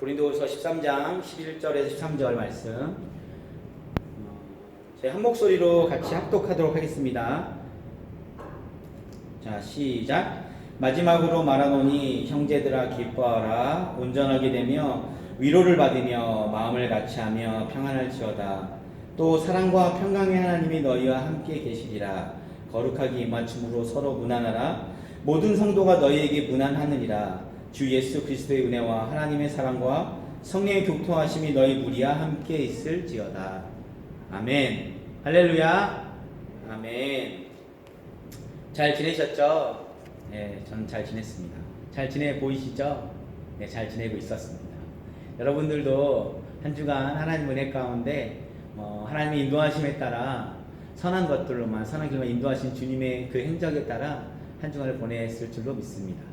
고린도후서 13장 11절에서 13절 말씀 제 한 목소리로 같이 합독하도록 하겠습니다. 자, 시작. 마지막으로 말하노니 형제들아 기뻐하라. 온전하게 되며 위로를 받으며 마음을 같이하며 평안할지어다. 또 사랑과 평강의 하나님이 너희와 함께 계시리라. 거룩하게 임맞춤으로 서로 무난하라. 모든 성도가 너희에게 무난하느니라. 주 예수 그리스도의 은혜와 하나님의 사랑과 성령의 교통하심이 너희 무리와 함께 있을지어다. 아멘. 할렐루야. 아멘. 잘 지내셨죠? 네, 저는 잘 지냈습니다. 잘 지내 보이시죠? 네, 잘 지내고 있었습니다. 여러분들도 한 주간 하나님 은혜 가운데 하나님의 인도하심에 따라 선한 것들로만, 선한 길만 인도하신 주님의 그 행적에 따라 한 주간을 보냈을 줄로 믿습니다.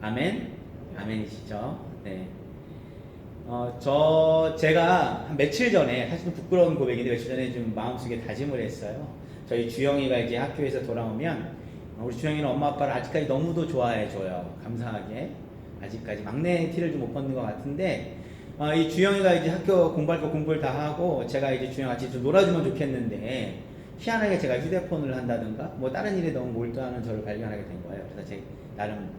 아멘. 아멘이시죠? 네. 제가 한 며칠 전에, 사실 좀 부끄러운 고백인데 며칠 전에 좀 마음속에 다짐을 했어요. 저희 주영이가 이제 학교에서 돌아오면 우리 주영이는 엄마 아빠를 아직까지 너무도 좋아해줘요. 감사하게. 아직까지 막내 티를 좀 못 벗는 것 같은데 이 주영이가 이제 학교 공부할 거 공부를 다 하고 제가 이제 주영 같이 좀 놀아주면 좋겠는데 희한하게 제가 휴대폰을 한다든가 뭐 다른 일에 너무 몰두하는 저를 발견하게 된 거예요. 그래서 제 나름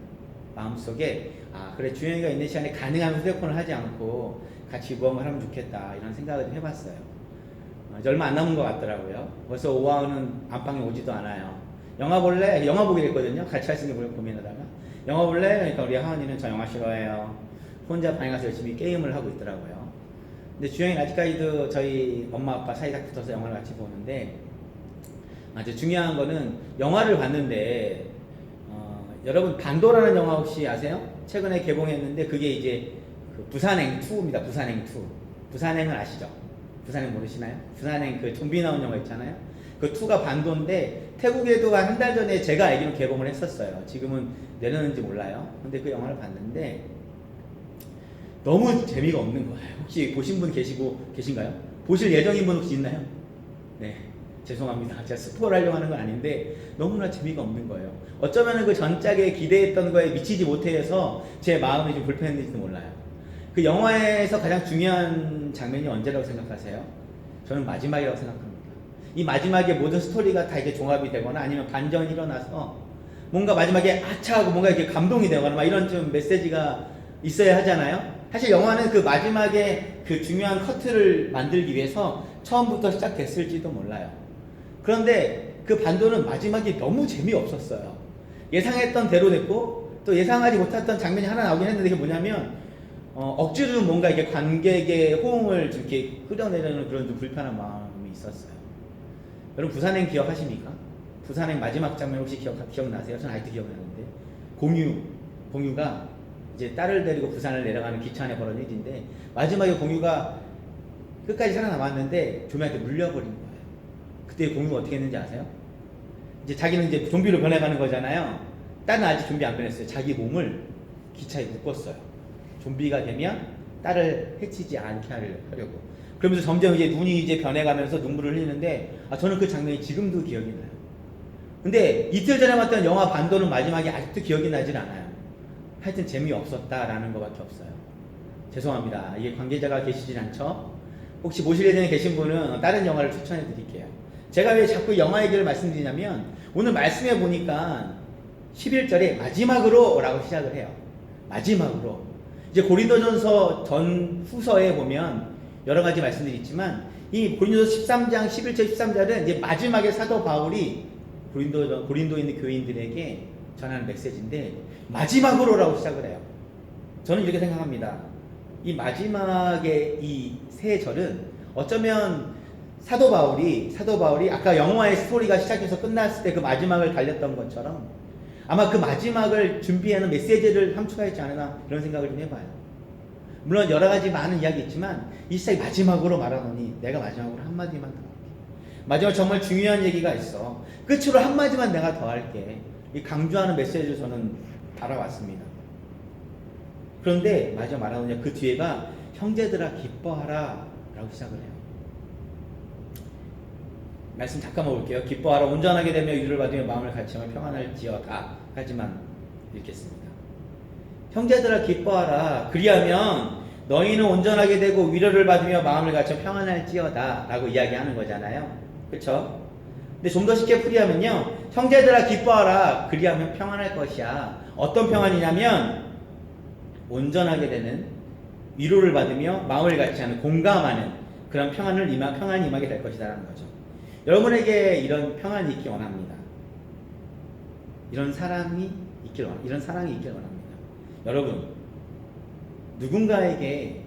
마음속에 그래 주영이가 있는 시간에 가능하면 휴대폰을 하지 않고 같이 무언가 하면 좋겠다 이런 생각을 좀 해봤어요. 이제 얼마 안 남은 것 같더라고요. 벌써 오하은은 안방에 오지도 않아요. 영화 볼래? 영화 보기로 했거든요. 같이 할 수 있는 걸 고민하다가 영화 볼래? 그러니까 우리 하은이는 저 영화 싫어해요. 혼자 방에 가서 열심히 게임을 하고 있더라고요. 근데 주영이는 아직까지도 저희 엄마 아빠 사이다 붙어서 영화를 같이 보는데 아주 중요한 거는 영화를 봤는데 여러분 반도라는 영화 혹시 아세요? 최근에 개봉했는데 그게 이제 그 부산행2입니다. 부산행2. 부산행은 아시죠? 부산행 모르시나요? 부산행 그 좀비 나온 영화 있잖아요. 그 2가 반도인데 태국에도 한 달 전에 제가 알기로 개봉을 했었어요. 지금은 내려는지 몰라요. 근데 그 영화를 봤는데 너무 재미가 없는 거예요. 혹시 보신 분 계신가요? 보실 예정인 분 혹시 있나요? 네. 죄송합니다. 제가 스포를 하려고 하는 건 아닌데 너무나 재미가 없는 거예요. 어쩌면 그 전작에 기대했던 거에 미치지 못해서 제 마음이 좀 불편했는지도 몰라요. 그 영화에서 가장 중요한 장면이 언제라고 생각하세요? 저는 마지막이라고 생각합니다. 이 마지막에 모든 스토리가 다 이게 종합이 되거나 아니면 반전이 일어나서 뭔가 마지막에 아차하고 뭔가 이렇게 감동이 되거나 막 이런 좀 메시지가 있어야 하잖아요. 사실 영화는 그 마지막에 그 중요한 커트를 만들기 위해서 처음부터 시작됐을지도 몰라요. 그런데 그 반도는 마지막이 너무 재미없었어요. 예상했던 대로 됐고 또 예상하지 못했던 장면이 하나 나오긴 했는데 그게 뭐냐면 억지로 뭔가 이게 관객의 호응을 이렇게 끌어내려는 그런 좀 불편한 마음이 있었어요. 여러분 부산행 기억하십니까? 부산행 마지막 장면 혹시 기억나세요? 저는 아직도 기억나는데 공유가 이제 딸을 데리고 부산을 내려가는 기차 안에 벌어진 일인데 마지막에 공유가 끝까지 살아남았는데 좀비한테 물려버린 거예요. 그때 공유가 어떻게 했는지 아세요? 이제 자기는 이제 좀비로 변해가는 거잖아요. 딸은 아직 좀비 안 변했어요. 자기 몸을 기차에 묶었어요. 좀비가 되면 딸을 해치지 않게 하려고. 그러면서 점점 이제 눈이 이제 변해가면서 눈물을 흘리는데 저는 그 장면이 지금도 기억이 나요. 근데 이틀 전에 봤던 영화 반도는 마지막에 아직도 기억이 나질 않아요. 하여튼 재미없었다라는 것밖에 없어요. 죄송합니다. 이게 관계자가 계시진 않죠? 혹시 보실 예정에 계신 분은 다른 영화를 추천해 드릴게요. 제가 왜 자꾸 영화 얘기를 말씀드리냐면 오늘 말씀해 보니까 11절에 마지막으로 라고 시작을 해요. 마지막으로. 이제 고린도전서 후서에 보면 여러 가지 말씀들이 있지만 이 고린도전서 13장 11절 13절은 이제 마지막에 사도 바울이 고린도에 있는 교인들에게 전하는 메시지인데 마지막으로라고 시작을 해요. 저는 이렇게 생각합니다. 이 마지막에 이 세 절은 어쩌면 사도 바울이 아까 영화의 스토리가 시작해서 끝났을 때 그 마지막을 달렸던 것처럼 아마 그 마지막을 준비하는 메시지를 함축하였지 않으나 이런 생각을 좀 해봐요. 물론 여러 가지 많은 이야기 있지만 이 시작이 마지막으로 말하노니 내가 마지막으로 한마디만 더 할게. 마지막 정말 중요한 얘기가 있어. 끝으로 한마디만 내가 더 할게. 이 강조하는 메시지를 저는 알아왔습니다. 그런데 마지막 말하노니 그 뒤에가 형제들아 기뻐하라 라고 시작을 해요. 말씀 잠깐만 볼게요. 기뻐하라. 온전하게 되며 위로를 받으며 마음을 같이하며 평안할지어다 까지만 읽겠습니다. 형제들아 기뻐하라. 그리하면 너희는 온전하게 되고 위로를 받으며 마음을 갖춰 평안할지어다 라고 이야기하는 거잖아요. 그쵸? 근데 좀 더 쉽게 풀이하면요, 형제들아 기뻐하라 그리하면 평안할 것이야. 어떤 평안이냐면 온전하게 되는, 위로를 받으며 마음을 같이 하는, 공감하는 그런 평안이 임하게 될 것이다 라는 거죠. 여러분에게 이런 평안이 있기 원합니다. 이런 사랑이 있길 원합니다. 여러분, 누군가에게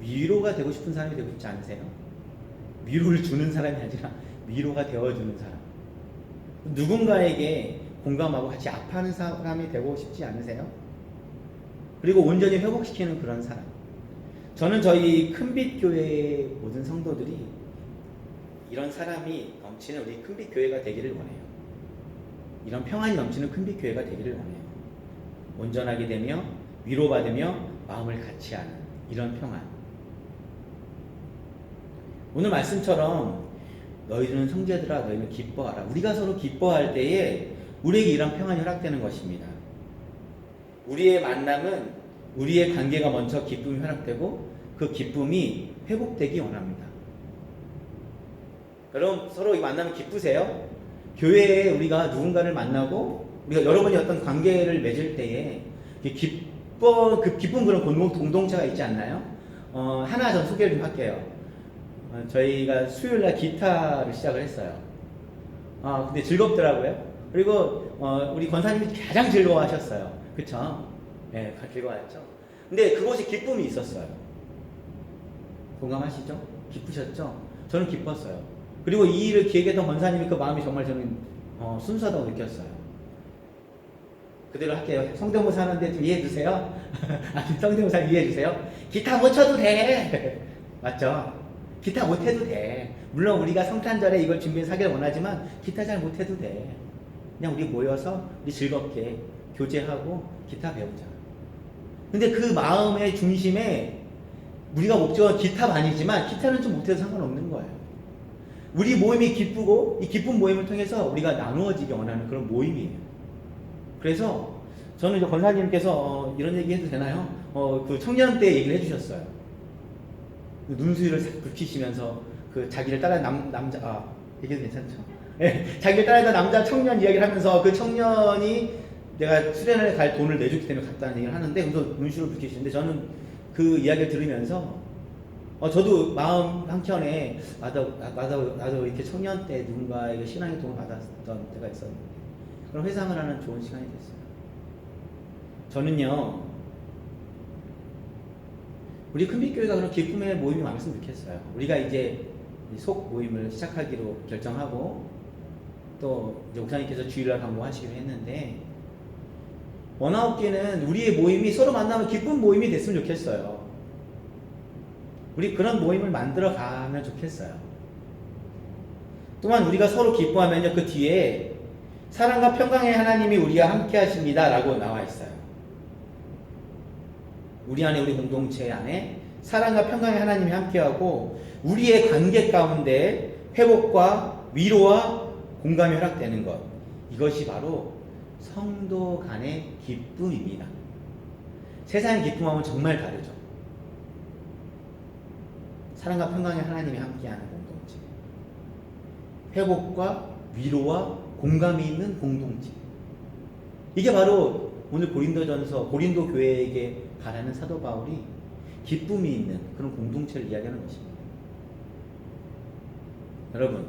위로가 되고 싶은 사람이 되고 싶지 않으세요? 위로를 주는 사람이 아니라 위로가 되어주는 사람. 누군가에게 공감하고 같이 아파하는 사람이 되고 싶지 않으세요? 그리고 온전히 회복시키는 그런 사람. 저는 저희 큰빛교회의 모든 성도들이 이런 사람이 넘치는 우리 큰빛교회가 되기를 원해요. 이런 평안이 넘치는 큰빛교회가 되기를 원해요. 온전하게 되며 위로받으며 마음을 같이 하는 이런 평안. 오늘 말씀처럼 너희들은 형제들아 너희는 기뻐하라. 우리가 서로 기뻐할 때에 우리에게 이런 평안이 허락되는 것입니다. 우리의 만남은, 우리의 관계가 먼저 기쁨이 허락되고 그 기쁨이 회복되기 원합니다. 여러분, 서로 이 만나면 기쁘세요? 교회에 우리가 누군가를 만나고 우리가 여러분이 어떤 관계를 맺을 때에 그 기쁜 그런 공동체가 있지 않나요? 하나 전 소개를 좀 할게요. 저희가 수요일날 기타를 시작을 했어요. 근데 즐겁더라고요. 그리고 우리 권사님이 가장 즐거워하셨어요. 그쵸? 네, 즐거워했죠. 근데 그곳에 기쁨이 있었어요. 공감하시죠? 기쁘셨죠? 저는 기뻤어요. 그리고 이 일을 기획했던 권사님이 그 마음이 정말 저는 순수하다고 느꼈어요. 그대로 할게요. 성대모사 하는데 좀 이해해주세요. 성대모사 이해해주세요. 기타 못 쳐도 돼. 맞죠? 기타 못해도 돼. 물론 우리가 성탄절에 이걸 준비해서 하기를 원하지만 기타 잘 못해도 돼. 그냥 우리 모여서 우리 즐겁게 교제하고 기타 배우자. 근데 그 마음의 중심에 우리가 목적은 기타만이지만 기타는 좀 못해도 상관없는 거예요. 우리 모임이 기쁘고 이 기쁜 모임을 통해서 우리가 나누어지기 원하는 그런 모임이에요. 그래서 저는 이제 권사님께서 이런 얘기 해도 되나요? 그 청년 때 얘기를 해주셨어요. 눈수위를 싹 붉히시면서 그 자기를 따라 얘기도 괜찮죠? 네, 자기를 따라다 남자 청년 이야기를 하면서 그 청년이 내가 수련회에 갈 돈을 내줬기 때문에 갔다는 얘기를 하는데 그래서 눈시를 붉히시는데 저는 그 이야기를 들으면서 저도 마음 한켠에 나도 이렇게 청년 때 누군가에게 신앙의 도움을 받았던 때가 있었는데 그런 회상을 하는 좋은 시간이 됐어요. 저는요, 우리 큰빛교회가 그런 기쁨의 모임이 많았으면 좋겠어요. 우리가 이제 속 모임을 시작하기로 결정하고 또 이제 목사님께서 주일날 강구하시기로 했는데 원아웃교회는 우리의 모임이 서로 만나면 기쁜 모임이 됐으면 좋겠어요. 우리 그런 모임을 만들어 가면 좋겠어요. 또한 우리가 서로 기뻐하면요, 그 뒤에 사랑과 평강의 하나님이 우리와 함께 하십니다 라고 나와 있어요. 우리 안에, 우리 공동체 안에 사랑과 평강의 하나님이 함께하고 우리의 관계 가운데 회복과 위로와 공감이 허락되는 것, 이것이 바로 성도 간의 기쁨입니다. 세상의 기쁨하고는 정말 다르죠. 사랑과 평강의 하나님이 함께하는 공동체, 회복과 위로와 공감이 있는 공동체, 이게 바로 오늘 고린도 교회에게 바라는 사도 바울이 기쁨이 있는 그런 공동체를 이야기하는 것입니다. 여러분,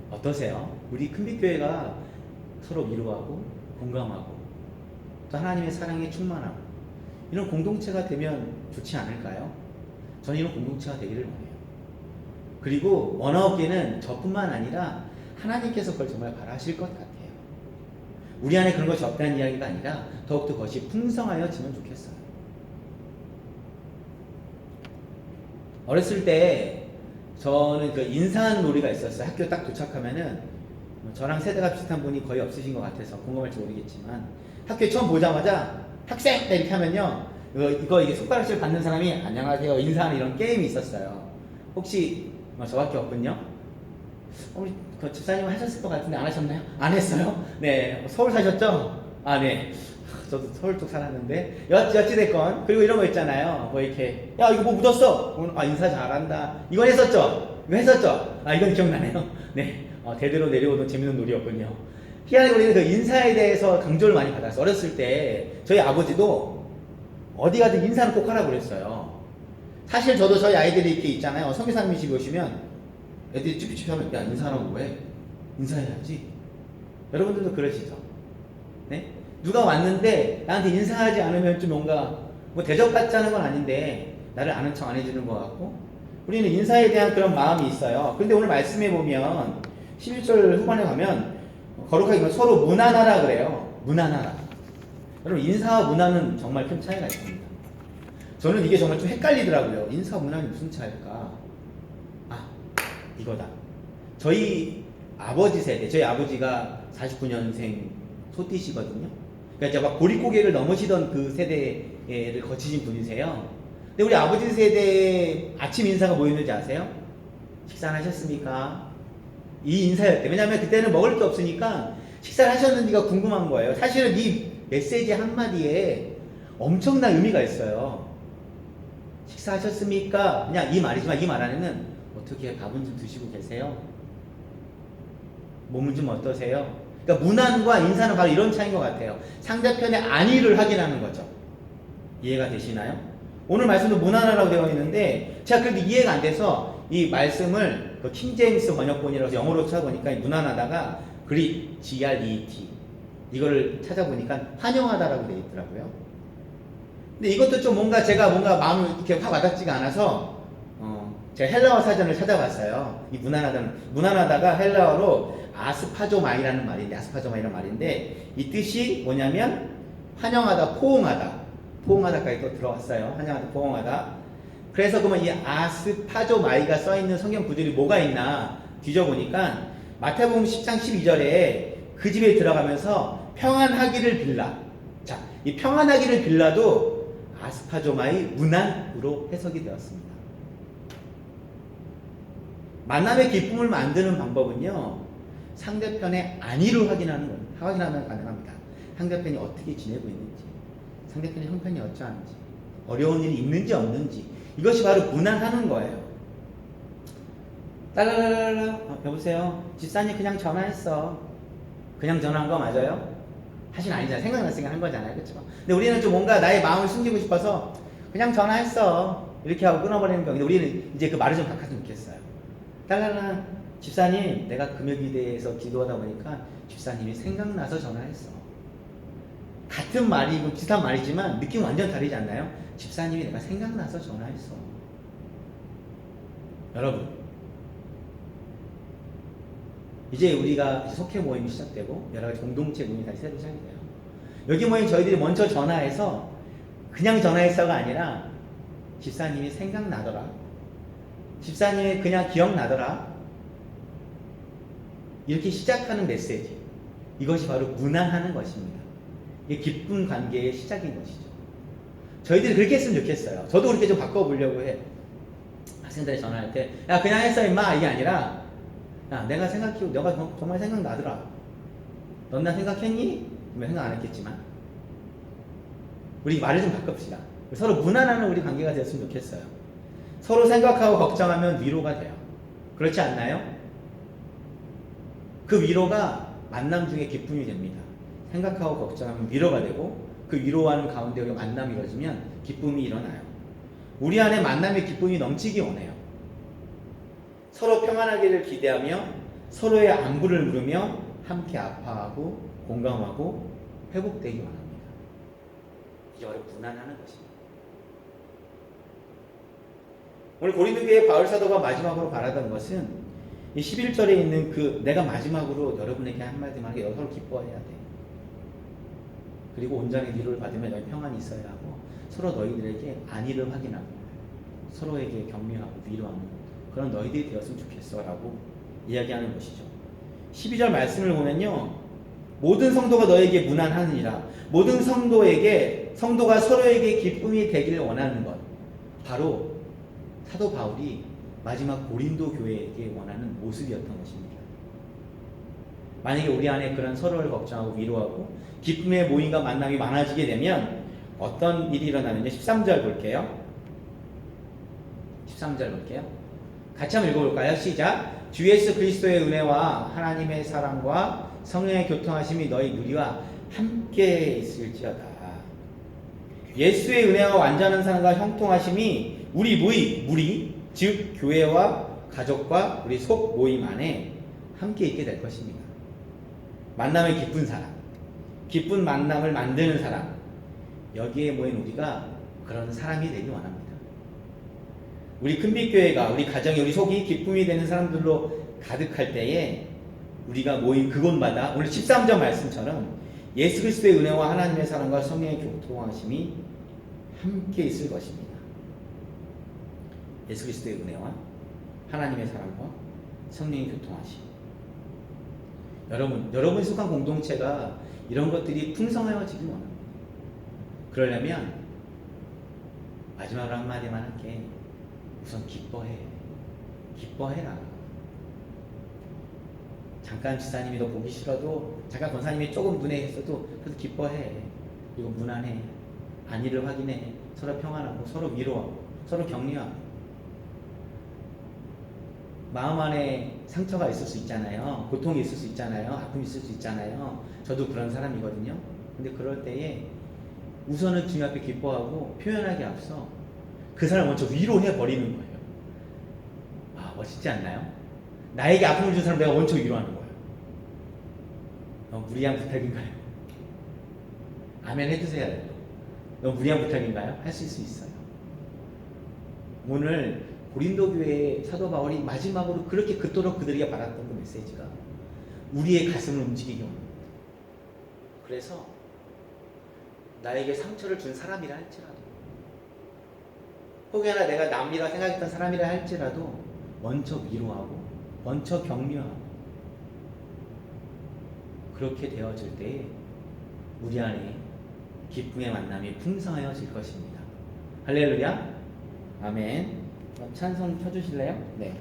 어떠세요? 우리 큰빛교회가 서로 위로하고 공감하고 또 하나님의 사랑에 충만하고 이런 공동체가 되면 좋지 않을까요? 저는 이런 공동체가 되기를 원해요. 그리고 원아웃교회는 저뿐만 아니라 하나님께서 그걸 정말 바라실 것 같아요. 우리 안에 그런 것이 없다는 이야기가 아니라 더욱더 그것이 풍성하여지면 좋겠어요. 어렸을 때 저는 그 인사하는 놀이가 있었어요. 학교 딱 도착하면은 저랑 세대가 비슷한 분이 거의 없으신 것 같아서 공감할지 모르겠지만 학교에 처음 보자마자 학생! 이렇게 하면요, 이게 손가락질 받는 사람이 안녕하세요 인사하는 이런 게임이 있었어요. 혹시 저밖에 없군요. 우리 그 집사님 하셨을 것 같은데 안 하셨나요? 안 했어요? 네. 서울 사셨죠? 네. 저도 서울 쪽 살았는데 여찌됐건 그리고 이런 거 있잖아요. 뭐 이렇게 야 이거 뭐 묻었어. 아 인사 잘한다. 이건 했었죠. 이거 했었죠. 아 이건 기억나네요. 네, 대대로 내려오던 재밌는 놀이였군요. 희한하게 우리는 그 인사에 대해서 강조를 많이 받았어요. 어렸을 때 저희 아버지도 어디 가든 인사는 꼭 하라고 그랬어요. 사실 저도 저희 아이들이 이렇게 있잖아요. 성교사님이 집에 오시면 애들이 쭈삐쭈삐하면 야 인사하라고 왜? 인사해야지. 여러분들도 그러시죠? 네? 누가 왔는데 나한테 인사하지 않으면 좀 뭔가 뭐 대접받자는 건 아닌데 나를 아는 척 안 해주는 것 같고 우리는 인사에 대한 그런 마음이 있어요. 그런데 오늘 말씀해 보면 11절 후반에 가면 거룩하게 보면 서로 무난하라 그래요. 무난하라. 여러분 인사와 문화는 정말 큰 차이가 있습니다. 저는 이게 정말 좀 헷갈리더라고요. 인사와 문화는 무슨 차이일까? 아 이거다. 저희 아버지 세대, 저희 아버지가 49년생 소띠시거든요. 그러니까 이제 막 보릿고개를 넘으시던 그 세대를 거치신 분이세요. 근데 우리 아버지 세대 아침 인사가 뭐였는지 아세요? 식사는 하셨습니까? 이 인사였대. 왜냐하면 그때는 먹을 게 없으니까 식사를 하셨는지가 궁금한 거예요. 사실은 이 메시지 한마디에 엄청난 의미가 있어요. 식사하셨습니까? 그냥 이 말이지만 이 말 안에는 어떻게 밥은 좀 드시고 계세요? 몸은 좀 어떠세요? 그러니까 문안과 인사는 바로 이런 차이인 것 같아요. 상대편의 안위를 확인하는 거죠. 이해가 되시나요? 오늘 말씀도 문안하라고 되어 있는데 제가 그래도 이해가 안 돼서 이 말씀을 그 킹제임스 번역본이라서 영어로 찾아보니까 문안하다가 Greet 이거를 찾아보니까 환영하다라고 되어 있더라고요. 근데 이것도 좀 제가 마음이 이렇게 확 와닿지가 않아서 제가 헬라어 사전을 찾아봤어요. 이 문안하다가 헬라어로 아스파조마이라는 말인데 이 뜻이 뭐냐면 환영하다, 포옹하다까지 또 들어왔어요. 환영하다, 포옹하다. 그래서 그러면 이 아스파조마이가 써있는 성경 구절이 뭐가 있나 뒤져보니까 마태복음 10장 12절에 그 집에 들어가면서 평안하기를 빌라. 자, 이 평안하기를 빌라도 아스파조마이 문안으로 해석이 되었습니다. 만남의 기쁨을 만드는 방법은요, 상대편의 안위를 확인하면 가능합니다. 상대편이 어떻게 지내고 있는지, 상대편의 형편이 어떠한지, 어려운 일이 있는지 없는지, 이것이 바로 문안하는 거예요. 따라라라라, 여보세요? 집사님 그냥 전화했어. 그냥 전화한 거 맞아요? 사실 아니잖아요. 생각났으니까 한 거잖아요. 그렇죠? 근데 우리는 좀 뭔가 나의 마음을 숨기고 싶어서 그냥 전화했어. 이렇게 하고 끊어버리는 경우인데 우리는 이제 그 말을 좀 바꿨으면 좋겠어요. 딸라라 집사님 내가 금요기대에서 기도하다 보니까 집사님이 생각나서 전화했어. 같은 말이고 비슷한 말이지만 느낌 완전 다르지 않나요? 집사님이 내가 생각나서 전화했어. 여러분 이제 우리가 속회 모임이 시작되고 여러 가지 공동체 모임이 다시 새로 시작이 돼요. 여기 모임 저희들이 먼저 전화해서 그냥 전화했어가 아니라 집사님이 생각나더라. 집사님이 그냥 기억나더라. 이렇게 시작하는 메시지. 이것이 바로 문안하는 것입니다. 이게 기쁜 관계의 시작인 것이죠. 저희들이 그렇게 했으면 좋겠어요. 저도 그렇게 좀 바꿔보려고 해. 학생들이 전화할 때 야 그냥 했어 임마 이게 아니라 야 내가 생각해보고 너가 정말 생각나더라. 넌 나 생각했니? 생각 안 했겠지만 우리 말을 좀 바꿉시다. 서로 무난한 우리 관계가 되었으면 좋겠어요. 서로 생각하고 걱정하면 위로가 돼요. 그렇지 않나요? 그 위로가 만남 중에 기쁨이 됩니다. 생각하고 걱정하면 위로가 되고 그 위로하는 가운데 우리가 만남이 이루어지면 기쁨이 일어나요. 우리 안에 만남의 기쁨이 넘치기 원해요. 서로 평안하기를 기대하며 서로의 안부를 물으며 함께 아파하고 공감하고 회복되기 원합니다. 이게 바로 무난하는 것입니다. 오늘 고린도교회 바울 사도가 마지막으로 바라던 것은 이 11절에 있는 그 내가 마지막으로 여러분에게 한마디만 하게 서로 기뻐해야 돼. 그리고 온전히 위로를 받으며 너희 평안이 있어야 하고 서로 너희들에게 안위를 확인하고 서로에게 격려하고 위로하는 그런 너희들이 되었으면 좋겠어 라고 이야기하는 것이죠. 12절 말씀을 보면요, 모든 성도가 너에게 무난하느니라. 모든 성도가 서로에게 기쁨이 되기를 원하는 것, 바로 사도 바울이 마지막 고린도 교회에게 원하는 모습이었던 것입니다. 만약에 우리 안에 그런 서로를 걱정하고 위로하고 기쁨의 모임과 만남이 많아지게 되면 어떤 일이 일어나는지 13절 볼게요. 13절 볼게요. 같이 한번 읽어볼까요? 시작. 주 예수 그리스도의 은혜와 하나님의 사랑과 성령의 교통하심이 너희 누리와 함께 있을지어다. 예수의 은혜와 완전한 사랑과 형통하심이 우리 즉 교회와 가족과 우리 속 모임 안에 함께 있게 될 것입니다. 만남을 기쁜 사람, 기쁜 만남을 만드는 사람, 여기에 모인 우리가 그런 사람이 되기 원합니다. 우리 큰빛교회가 우리 가정이 우리 속이 기쁨이 되는 사람들로 가득할 때에 우리가 모인 그곳마다 오늘 13절 말씀처럼 예수 그리스도의 은혜와 하나님의 사랑과 성령의 교통하심이 함께 있을 것입니다. 예수 그리스도의 은혜와 하나님의 사랑과 성령의 교통하심. 여러분 속한 공동체가 이런 것들이 풍성해지기 원합니다. 그러려면 마지막으로 한마디만 할게. 우선 기뻐해라. 잠깐 지사님이 너 보기 싫어도, 잠깐 권사님이 조금 눈에 있어도 그래도 기뻐해. 이거 무난해. 안위를 확인해. 서로 평안하고 서로 위로하고 서로 격려하고. 마음 안에 상처가 있을 수 있잖아요. 고통이 있을 수 있잖아요. 아픔이 있을 수 있잖아요. 저도 그런 사람이거든요. 근데 그럴 때에 우선은 주님 앞에 기뻐하고 표현하기 앞서 그 사람을 먼저 위로해 버리는 거예요. 아, 멋있지 않나요? 나에게 아픔을 준 사람 내가 먼저 위로하는 거예요. 너무 무리한 부탁인가요? 아멘 해주세요. 너무 무리한 부탁인가요? 하실 수 있어요. 오늘 고린도 교회의 사도 바울이 마지막으로 그렇게 그토록 그들에게 바랐던 그 메시지가 우리의 가슴을 움직이게 합니다. 그래서 나에게 상처를 준 사람이라 할지라도, 혹여나 내가 남이라 생각했던 사람이라 할지라도 먼저 위로하고 먼저 격려하고, 그렇게 되어질 때 우리 안에 기쁨의 만남이 풍성하여질 것입니다. 할렐루야. 아멘. 그럼 찬송 켜주실래요? 네.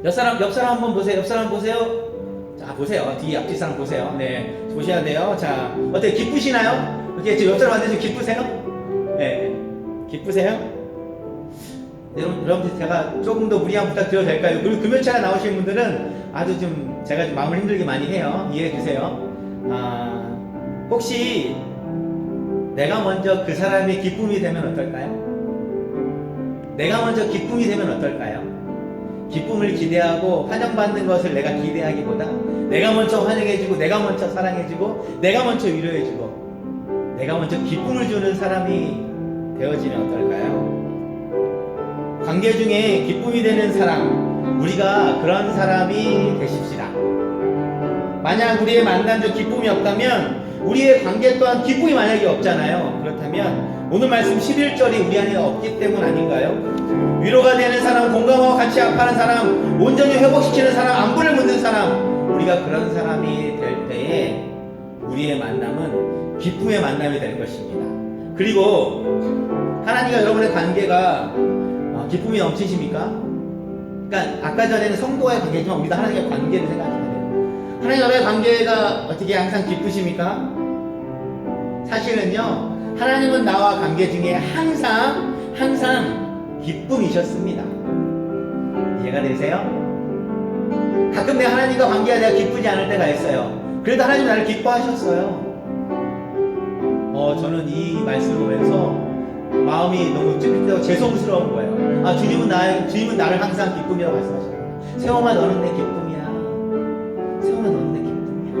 옆 사람 한번 보세요. 옆 사람 보세요. 자, 보세요. 뒤에 앞뒤 사람 보세요. 네, 보셔야 돼요. 자, 어때요? 기쁘시나요? 이렇게 옆 사람한테 좀 기쁘세요? 네, 기쁘세요? 여러분들 제가 조금 더 무리한 부탁 드려도 될까요? 그리고 금요차가 나오신 분들은 아주 좀 제가 좀 마음을 힘들게 많이 해요. 이해해 주세요. 혹시 내가 먼저 그 사람의 기쁨이 되면 어떨까요? 내가 먼저 기쁨이 되면 어떨까요? 기쁨을 기대하고 환영받는 것을 내가 기대하기보다 내가 먼저 환영해주고 내가 먼저 사랑해주고 내가 먼저 위로해주고 내가 먼저 기쁨을 주는 사람이 되어지면 어떨까요? 관계 중에 기쁨이 되는 사람, 우리가 그런 사람이 되십시다. 만약 우리의 만남 중 기쁨이 없다면 우리의 관계 또한 기쁨이 만약에 없잖아요. 그렇다면 오늘 말씀 11절이 우리 안에 없기 때문 아닌가요? 위로가 되는 사람, 공감하고 같이 아파하는 사람, 온전히 회복시키는 사람, 안부를 묻는 사람, 우리가 그런 사람이 될 때에 우리의 만남은 기쁨의 만남이 될 것입니다. 그리고 하나님과 여러분의 관계가 기쁨이 넘치십니까? 그러니까 아까 전에는 성도와의 관계지만 우리도 하나님과의 관계를 생각해야 돼요. 하나님과의 관계가 어떻게 항상 기쁘십니까? 사실은요, 하나님은 나와 관계 중에 항상 기쁨이셨습니다. 이해가 되세요? 가끔 내가 하나님과 관계가 내가 기쁘지 않을 때가 있어요. 그래도 하나님 나를 기뻐하셨어요. 저는 이 말씀을 보면서 마음이 너무 찝찝하고 죄송스러운 거예요. 주님은 나를 항상 기쁨이라고 말씀하셨어요. 세영아, 너는 내 기쁨이야. 세영아, 너는 내 기쁨이야.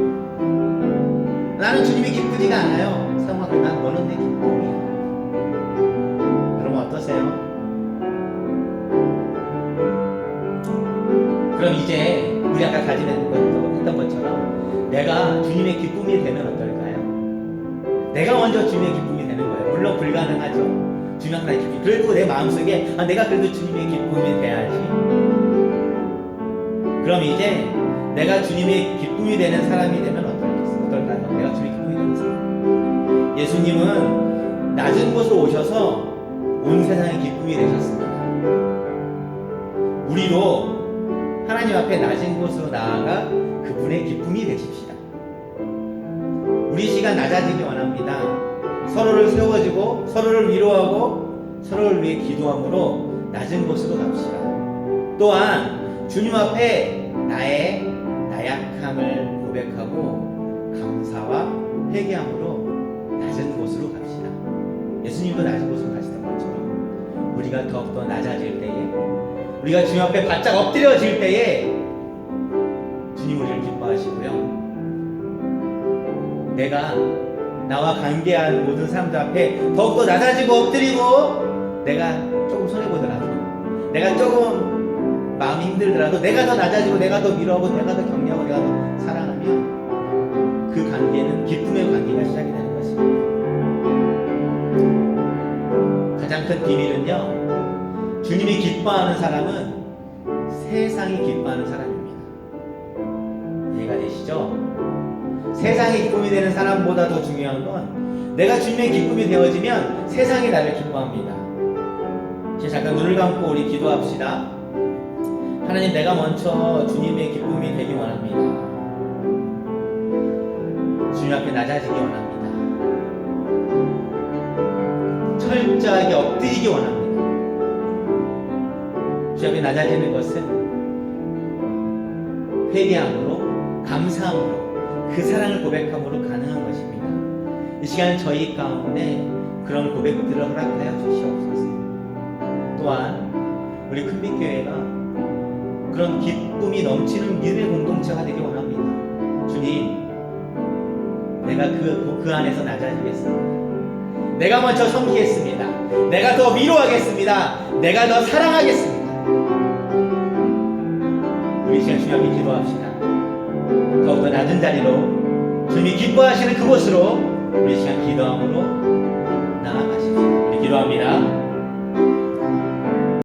나는 주님이 기쁘지가 않아요. 세영아, 너는 내 기쁨이야. 여러분 어떠세요? 그럼 이제 우리 아까 했던 것처럼 내가 주님의 기쁨이 되면 어떨까요? 내가 먼저 주님의 기쁨이 되는 거예요. 물론 불가능하죠. 주님 하나의 기쁨. 그래도 내 마음속에 내가 그래도 주님의 기쁨이 돼야지. 그럼 이제 내가 주님의 기쁨이 되는 사람이 되면 어떨까요? 내가 주님의 기쁨이 되는 사람. 예수님은 낮은 곳으로 오셔서 온 세상의 기쁨이 되셨습니다. 우리도 하나님 앞에 낮은 곳으로 나아가 그분의 기쁨이 되십시다. 우리 시간 낮아지기 원합니다. 서로를 세워주고 서로를 위로하고 서로를 위해 기도함으로 낮은 곳으로 갑시다. 또한 주님 앞에 나의 나약함을 고백하고 감사와 회개함으로 낮은 곳으로 갑시다. 예수님도 낮은 곳으로 가시던 것처럼 우리가 더욱더 낮아질 때에, 우리가 주님 앞에 바짝 엎드려질 때에 주님 우리를 기뻐하시고요. 내가 나와 관계한 모든 사람들 앞에 더욱더 낮아지고 엎드리고, 내가 조금 손해보더라도, 내가 조금 마음이 힘들더라도 내가 더 낮아지고 내가 더 위로하고 내가 더 격려하고 내가 더 사랑하면 그 관계는 기쁨의 관계가 시작이 되는 것입니다. 가장 큰 비밀은요, 주님이 기뻐하는 사람은 세상이 기뻐하는 사람입니다. 이해가 되시죠? 세상의 기쁨이 되는 사람보다 더 중요한 건 내가 주님의 기쁨이 되어지면 세상이 나를 기뻐합니다. 이제 잠깐 눈을 감고 우리 기도합시다. 하나님, 내가 먼저 주님의 기쁨이 되기 원합니다. 주님 앞에 낮아지기 원합니다. 철저하게 엎드리기 원합니다. 주님 앞에 낮아지는 것은 회개함으로, 감사함으로, 그 사랑을 고백함으로 가능한 것입니다. 이 시간 저희 가운데 그런 고백들을 허락하여 주시옵소서. 또한 우리 큰빛교회가 그런 기쁨이 넘치는 믿음의 공동체가 되기 원합니다. 주님, 내가 그 안에서 낮아지겠습니다. 내가 먼저 섬기겠습니다. 내가 더 위로하겠습니다. 내가 더 사랑하겠습니다. 우리 시간 주님 앞에 기도합시다. 더욱더 낮은 자리로 주님이 기뻐하시는 그곳으로 우리 시간 기도함으로 나아가십시오. 우리 기도합니다.